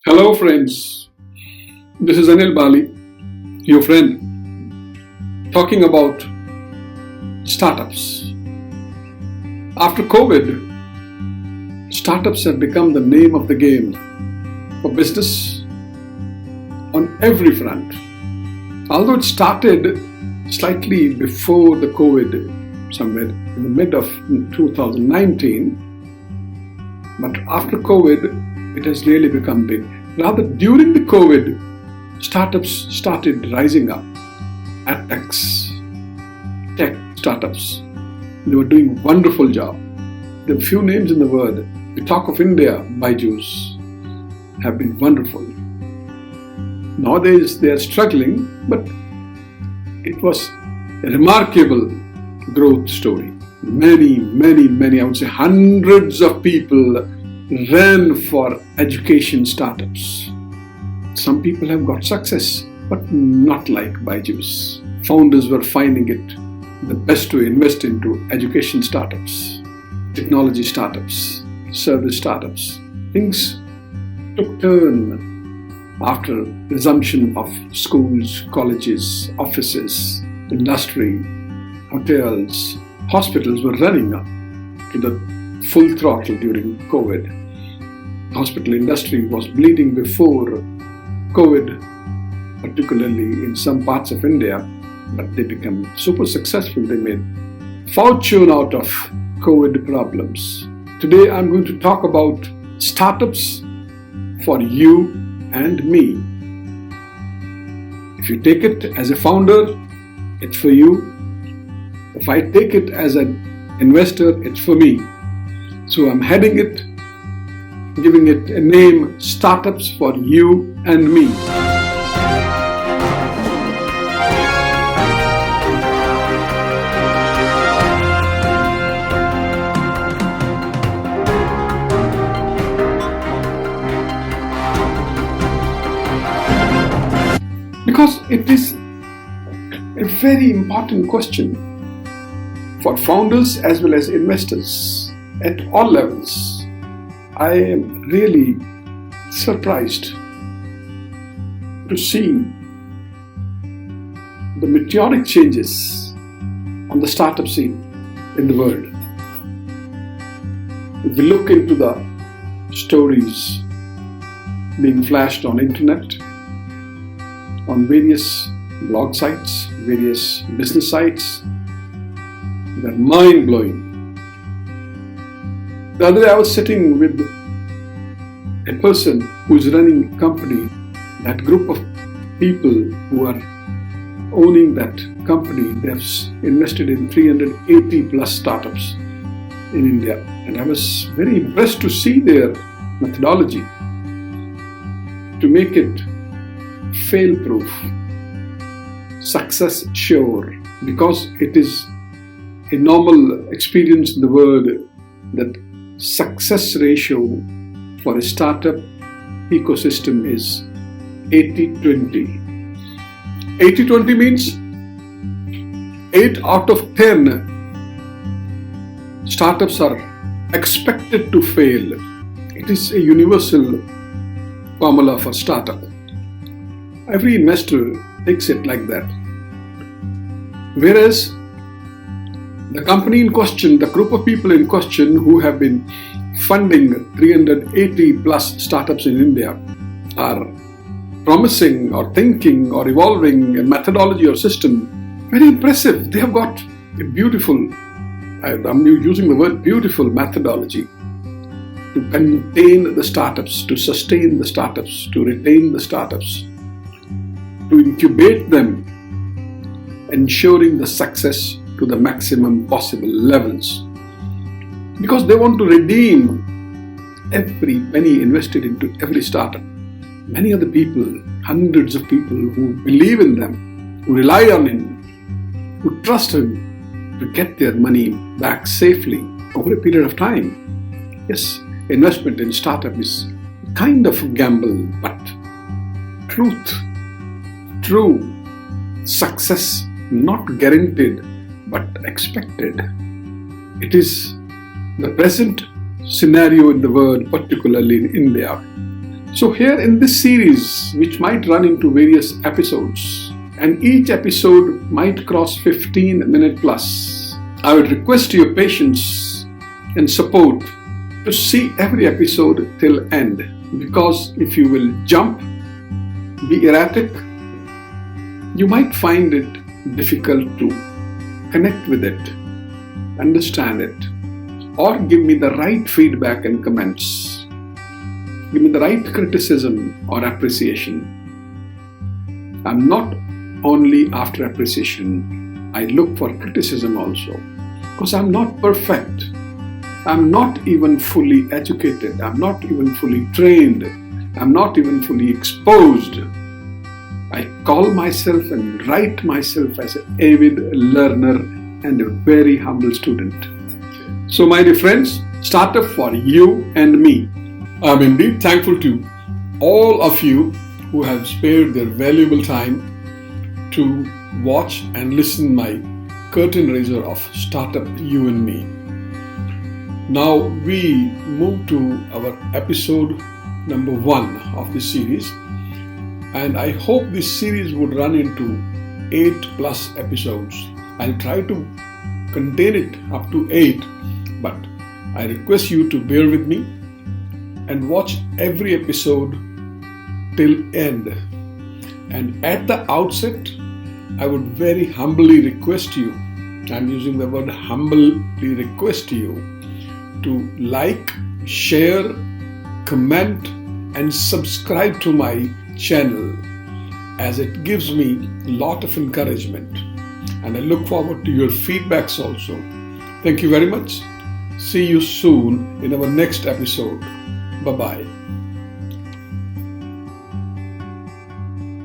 Hello friends, this is Annil Bali, your friend, talking about startups. After COVID, startups have become the name of the game for business on every front. Although it started slightly before the COVID, somewhere in the mid of 2019, but after COVID, it has really become big. Rather, during the COVID, startups started rising up. Tech startups. They were doing a wonderful job. There are few names in the world. We talk of India, Byju's have been wonderful. Nowadays, they are struggling, but it was a remarkable growth story. Many, I would say hundreds of people ran for education startups. Some people have got success, but not like Byju's. Founders were finding it the best to invest into education startups, technology startups, service startups. Things took turn after resumption of schools, colleges, offices, industry, hotels, hospitals were running up to the full throttle during COVID. Hospital industry was bleeding before COVID, particularly in some parts of India, but they became super successful. They made fortune out of COVID problems. Today I'm going to talk about startups for you and me. If you take it as a founder, it's for you. If I take it as an investor, it's for me. So I'm heading it, giving it a name, Startups for You and Me. Because it is a very important question for founders as well as investors. At all levels, I am really surprised to see the meteoric changes on the startup scene in the world. If we look into the stories being flashed on internet, on various blog sites, various business sites, they're mind-blowing. The other day I was sitting with a person who's running a company, that group of people who are owning that company. They have invested in 380 plus startups in India. And I was very impressed to see their methodology to make it fail-proof, success sure, because it is a normal experience in the world that success ratio for a startup ecosystem is 80-20. 80-20 means 8 out of 10 startups are expected to fail. It is a universal formula for startup. Every investor takes it like that. Whereas the company in question, the group of people in question who have been funding 380 plus startups in India are promising or thinking or evolving a methodology or system. Very impressive. They have got a beautiful, I'm using the word beautiful methodology to contain the startups, to sustain the startups, to retain the startups, to incubate them, ensuring the success to the maximum possible levels, because they want to redeem every penny invested into every startup. Many of the people, hundreds of people who believe in them, who rely on him, who trust him to get their money back safely over a period of time. Yes, investment in startup is a kind of a gamble, but true success not guaranteed but expected. It is the present scenario in the world, particularly in India. So here in this series, which might run into various episodes, and each episode might cross 15-minute plus, I would request your patience and support to see every episode till end, because if you will jump, be erratic, you might find it difficult to connect with it, understand it, or give me the right feedback and comments. Give me the right criticism or appreciation. I'm not only after appreciation, I look for criticism also, because I'm not perfect. I'm not even fully educated. I'm not even fully trained. I'm not even fully exposed. I call myself and write myself as an avid learner and a very humble student. So my dear friends, startup for you and me. I'm indeed thankful to all of you who have spared their valuable time to watch and listen my curtain raiser of Startup You and Me. Now we move to our episode number 1 of this series, and I hope this series would run into 8+ episodes. I'll try to contain it up to 8, but I request you to bear with me and watch every episode till end. And at the outset, I would very humbly request you, I'm using the word humbly request you, to like, share, comment and subscribe to my channel, as it gives me a lot of encouragement, and I look forward to your feedbacks also. Thank you very much. See you soon in our next episode. Bye-bye.